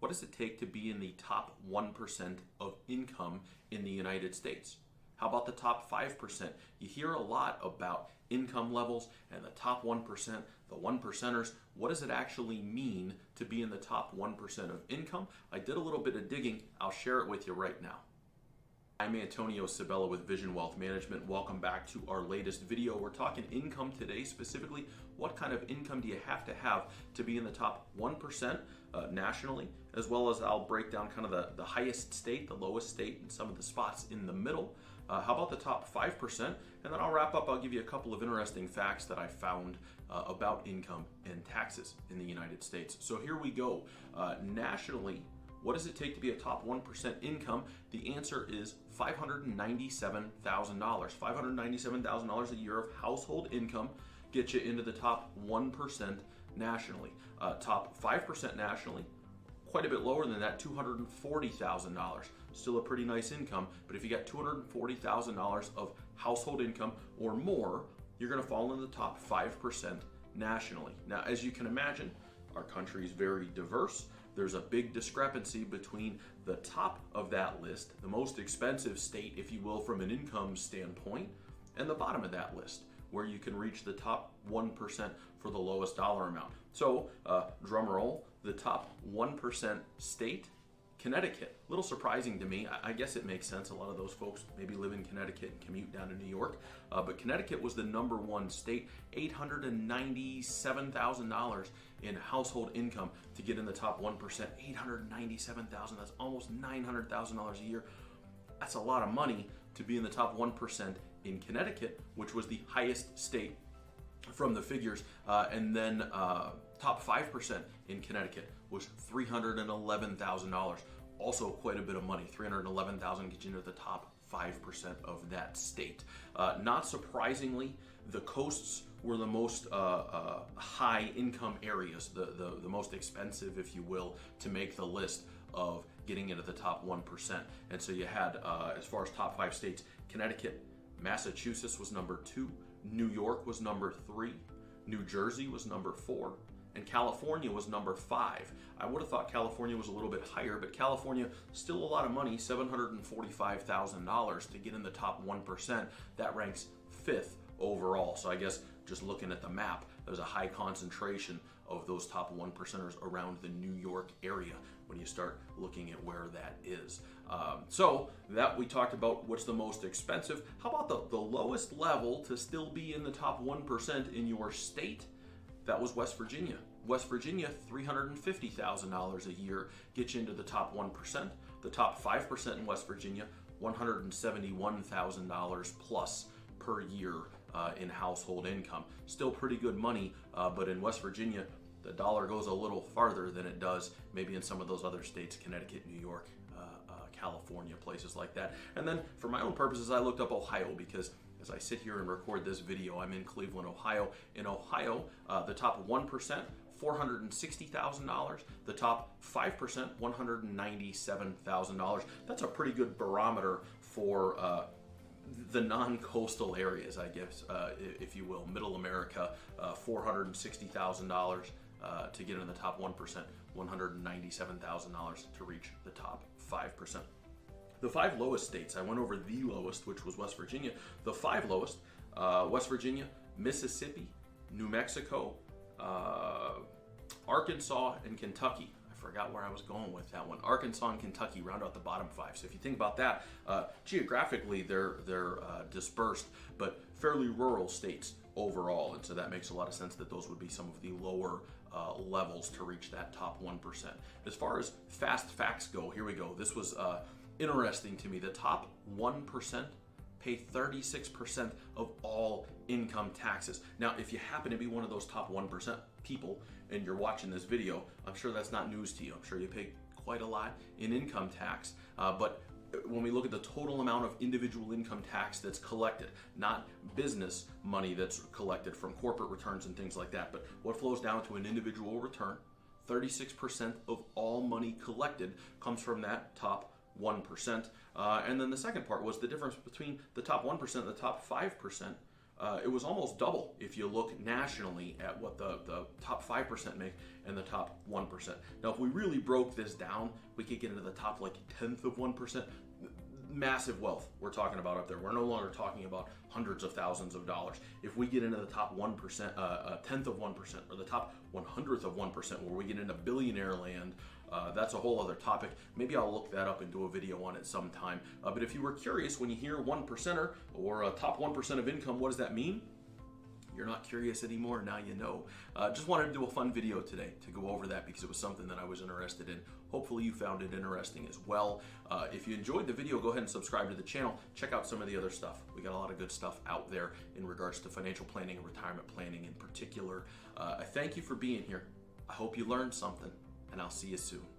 what does it take to be in the top 1% of income in the United States? How about the top 5%? You hear a lot about income levels and the top 1%, the one percenters. What does it actually mean to be in the top 1% of income? I did a little bit of digging. I'll share it with you right now. I'm Antonio Cibella with Vision Wealth Management. Welcome back to our latest video. We're talking income today, specifically what kind of income do you have to be in the top 1% nationally, as well as I'll break down kind of the highest state, the lowest state, and some of the spots in the middle. How about the top 5%? And then I'll wrap up. I'll give you a couple of interesting facts that I found about income and taxes in the United States. So here we go. Nationally, what does it take to be a top 1% income? The answer is $597,000. $597,000 a year of household income gets you into the top 1% nationally. Top 5% nationally, quite a bit lower than that, $240,000. Still a pretty nice income, but if you got $240,000 of household income or more, you're going to fall in the top 5% nationally. Now, as you can imagine, our country is very diverse. There's a big discrepancy between the top of that list, the most expensive state, if you will, from an income standpoint, and the bottom of that list, where you can reach the top 1% for the lowest dollar amount. So, drum roll, the top 1% state, Connecticut. A little surprising to me. I guess it makes sense. A lot of those folks maybe live in Connecticut and commute down to New York. But Connecticut was the number one state, $897,000 in household income to get in the top 1%. $897,000, that's almost $900,000 a year. That's a lot of money to be in the top 1% in Connecticut, which was the highest state from the figures. And then top 5% in Connecticut was $311,000. Also quite a bit of money. $311,000 gets you into the top 5% of that state. Not surprisingly, the coasts were the most high income areas, the most expensive, if you will, to make the list of getting into the top 1%. And so you had, as far as top 5 states, Connecticut, Massachusetts was number 2, New York was number 3, New Jersey was number 4, and California was number 5. I would have thought California was a little bit higher, but California, still a lot of money, $745,000 to get in the top 1%. That ranks 5th overall. So I guess just looking at the map, there's a high concentration of those top 1%ers around the New York area when you start looking at where that is. So that we talked about what's the most expensive. How about the lowest level to still be in the top 1% in your state? That was West Virginia. West Virginia, $350,000 a year gets you into the top 1%. The top 5% in West Virginia, $171,000 plus per year in household income. Still pretty good money, but in West Virginia, the dollar goes a little farther than it does maybe in some of those other states, Connecticut, New York, California, places like that. And then for my own purposes, I looked up Ohio because as I sit here and record this video, I'm in Cleveland, Ohio. In Ohio, the top 1%, $460,000. The top 5%, $197,000. That's a pretty good barometer for the non-coastal areas, I guess, if you will. Middle America, $460,000 to get in the top 1%, $197,000 to reach the top 5%. The 5 lowest states, I went over the lowest, which was West Virginia. The 5 lowest, West Virginia, Mississippi, New Mexico, Arkansas, and Kentucky. I forgot where I was going with that one. Arkansas and Kentucky round out the bottom 5. So if you think about that, geographically they're dispersed, but fairly rural states overall. And so that makes a lot of sense that those would be some of the lower levels to reach that top 1%. As far as fast facts go, here we go. This was interesting to me. The top 1% pay 36% of all income taxes. Now, if you happen to be one of those top 1% people and you're watching this video, I'm sure that's not news to you. I'm sure you pay quite a lot in income tax, but when we look at the total amount of individual income tax that's collected, not business money that's collected from corporate returns and things like that, but what flows down to an individual return, 36% of all money collected comes from that top 1%. And then the second part was the difference between the top 1% and the top 5%. it was almost double if you look nationally at what the top 5% make and the top 1%. Now, if we really broke this down, we could get into the top like 10th of 1%. Massive wealth we're talking about up there. We're no longer talking about hundreds of thousands of dollars. If we get into the top 1%, 10th of 1%, or the top 100th of 1%, where we get into billionaire land, that's a whole other topic. Maybe I'll look that up and do a video on it sometime. But if you were curious, when you hear 1%er or a top 1% of income, what does that mean? You're not curious anymore, now you know. Just wanted to do a fun video today to go over that because it was something that I was interested in. Hopefully you found it interesting as well. If you enjoyed the video, go ahead and subscribe to the channel. Check out some of the other stuff. We got a lot of good stuff out there in regards to financial planning and retirement planning in particular. I thank you for being here. I hope you learned something, and I'll see you soon.